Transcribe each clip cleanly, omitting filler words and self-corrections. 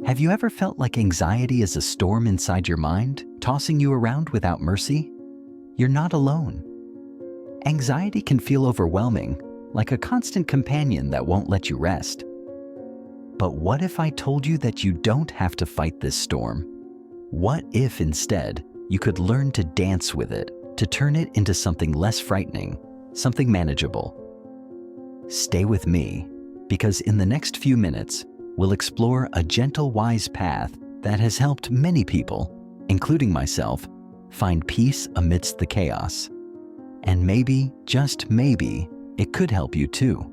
Have you ever felt like anxiety is a storm inside your mind, tossing you around without mercy? You're not alone. Anxiety can feel overwhelming, like a constant companion that won't let you rest. But what if I told you that you don't have to fight this storm? What if instead you could learn to dance with it, to turn it into something less frightening, something manageable? Stay with me, because in the next few minutes, we'll explore a gentle, wise path that has helped many people, including myself, find peace amidst the chaos. And maybe, just maybe, it could help you too.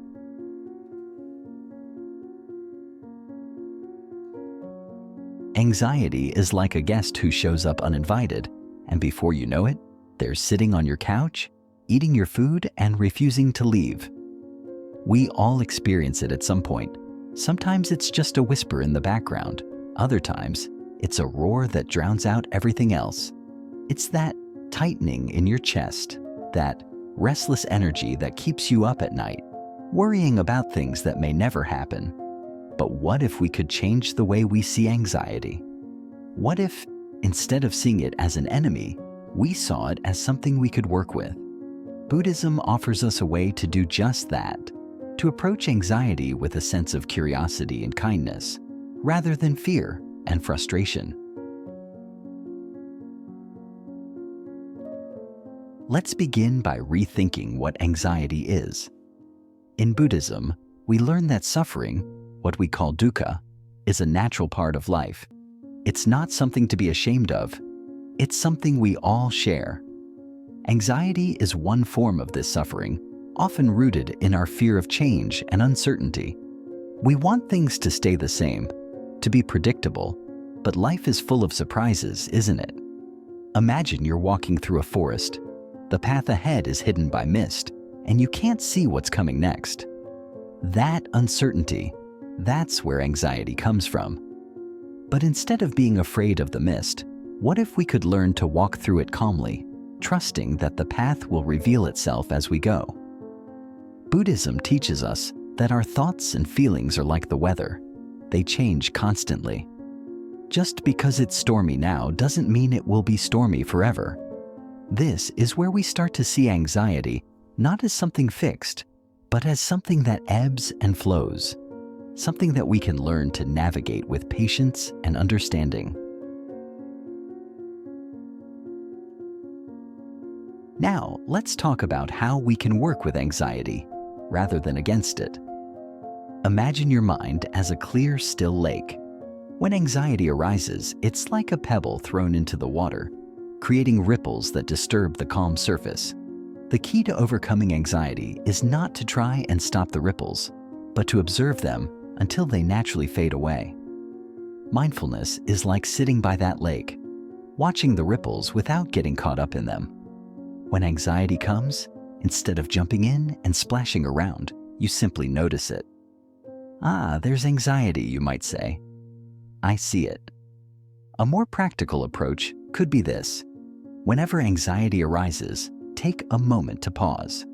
Anxiety is like a guest who shows up uninvited, and before you know it, they're sitting on your couch, eating your food, and refusing to leave. We all experience it at some point. Sometimes it's just a whisper in the background. Other times, it's a roar that drowns out everything else. It's that tightening in your chest, that restless energy that keeps you up at night, worrying about things that may never happen. But what if we could change the way we see anxiety? What if, instead of seeing it as an enemy, we saw it as something we could work with? Buddhism offers us a way to do just that, to approach anxiety with a sense of curiosity and kindness, rather than fear and frustration. Let's begin by rethinking what anxiety is. In Buddhism, we learn that suffering, what we call dukkha, is a natural part of life. It's not something to be ashamed of. It's something we all share. Anxiety is one form of this suffering, often rooted in our fear of change and uncertainty. We want things to stay the same, to be predictable, but life is full of surprises, isn't it? Imagine you're walking through a forest. The path ahead is hidden by mist, and you can't see what's coming next. That uncertainty, that's where anxiety comes from. But instead of being afraid of the mist, what if we could learn to walk through it calmly, trusting that the path will reveal itself as we go? Buddhism teaches us that our thoughts and feelings are like the weather. They change constantly. Just because it's stormy now doesn't mean it will be stormy forever. This is where we start to see anxiety not as something fixed, but as something that ebbs and flows, something that we can learn to navigate with patience and understanding. Now, let's talk about how we can work with anxiety rather than against it. Imagine your mind as a clear, still lake. When anxiety arises, it's like a pebble thrown into the water, creating ripples that disturb the calm surface. The key to overcoming anxiety is not to try and stop the ripples, but to observe them until they naturally fade away. Mindfulness is like sitting by that lake, watching the ripples without getting caught up in them. When anxiety comes, instead of jumping in and splashing around, you simply notice it. Ah, there's anxiety, you might say. I see it. A more practical approach could be this. Whenever anxiety arises, take a moment to pause.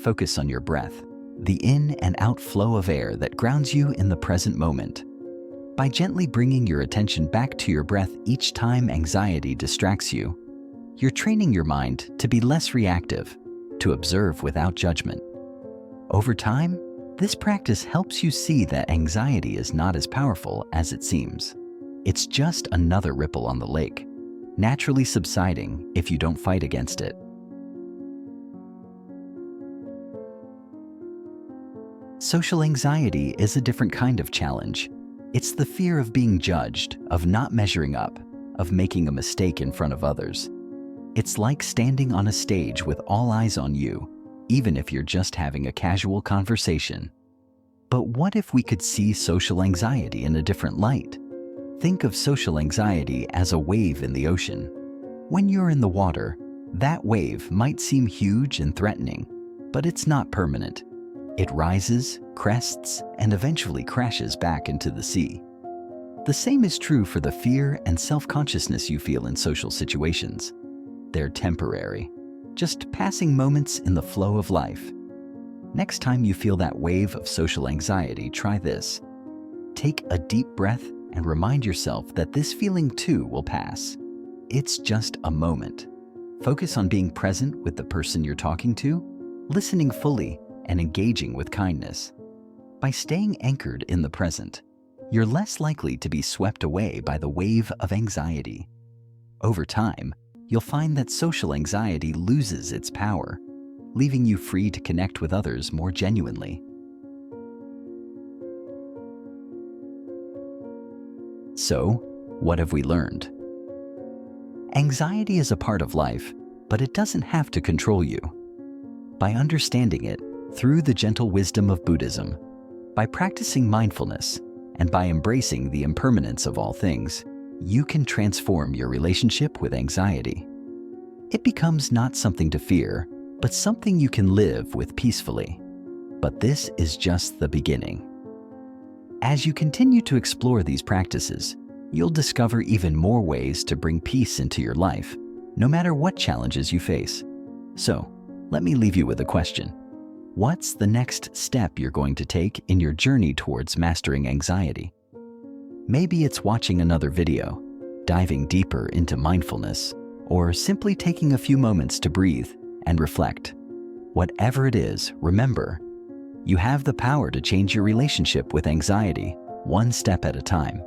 Focus on your breath, the in and out flow of air that grounds you in the present moment. By gently bringing your attention back to your breath each time anxiety distracts you, you're training your mind to be less reactive, to observe without judgment. Over time, this practice helps you see that anxiety is not as powerful as it seems. It's just another ripple on the lake, naturally subsiding if you don't fight against it. Social anxiety is a different kind of challenge. It's the fear of being judged, of not measuring up, of making a mistake in front of others. It's like standing on a stage with all eyes on you, even if you're just having a casual conversation. But what if we could see social anxiety in a different light? Think of social anxiety as a wave in the ocean. When you're in the water, that wave might seem huge and threatening, but it's not permanent. It rises, crests, and eventually crashes back into the sea. The same is true for the fear and self-consciousness you feel in social situations. They're temporary, just passing moments in the flow of life. Next time you feel that wave of social anxiety, try this. Take a deep breath and remind yourself that this feeling too will pass. It's just a moment. Focus on being present with the person you're talking to, listening fully, and engaging with kindness. By staying anchored in the present, you're less likely to be swept away by the wave of anxiety. Over time, you'll find that social anxiety loses its power, leaving you free to connect with others more genuinely. So, what have we learned? Anxiety is a part of life, but it doesn't have to control you. By understanding it through the gentle wisdom of Buddhism, by practicing mindfulness, and by embracing the impermanence of all things, you can transform your relationship with anxiety. It becomes not something to fear, but something you can live with peacefully. But this is just the beginning. As you continue to explore these practices, you'll discover even more ways to bring peace into your life, no matter what challenges you face. So, let me leave you with a question. What's the next step you're going to take in your journey towards mastering anxiety? Maybe it's watching another video, diving deeper into mindfulness, or simply taking a few moments to breathe and reflect. Whatever it is, remember, you have the power to change your relationship with anxiety one step at a time.